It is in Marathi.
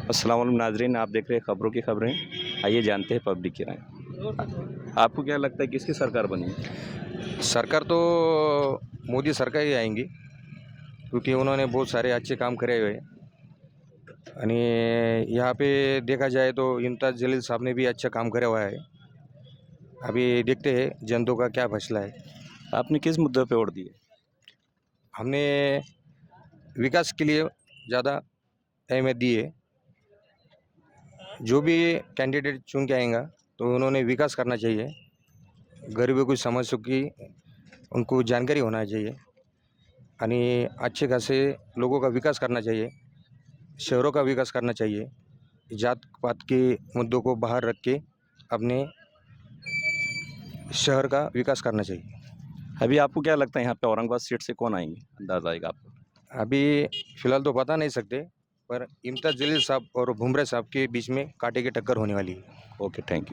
अस्सलाम वालेकुम नाजरीन, आप देख रहे हैं खबरों की खबरें। आइए जानते हैं पब्लिक की राय। आपको क्या लगता है किसकी सरकार बनी है? सरकार तो मोदी सरकार ही आएंगी, क्योंकि उन्होंने बहुत सारे अच्छे काम करे हुए हैं। आणि यहाँ पे देखा जाए तो इम्तियाज़ जलील साहब ने भी अच्छा काम करा हुआ है। अभी देखते हैं जनता का क्या फैसला है। आपने किस मुद्दे पे वोट दिए? हमने विकास के लिए ज़्यादा अहमियत दी है। जो भी कैंडिडेट चुन के आएगा तो उन्होंने विकास करना चाहिए, गरीबों की समस्या की उनको जानकारी होना चाहिए आणि अच्छे खासे लोगों का विकास करना चाहिए, शहरों का विकास करना चाहिए। जात पात के मुद्दों को बाहर रख के अपने शहर का विकास करना चाहिए। अभी आपको क्या लगता है यहाँ पे औरंगाबाद सीट से कौन आएंगे? अंदाजा आएगा आपको? अभी फ़िलहाल तो बता नहीं सकते, पर इम्तियाज़ जलील साहब और भुमरे साहब के बीच में कांटे की टक्कर होने वाली है। Okay, thank you.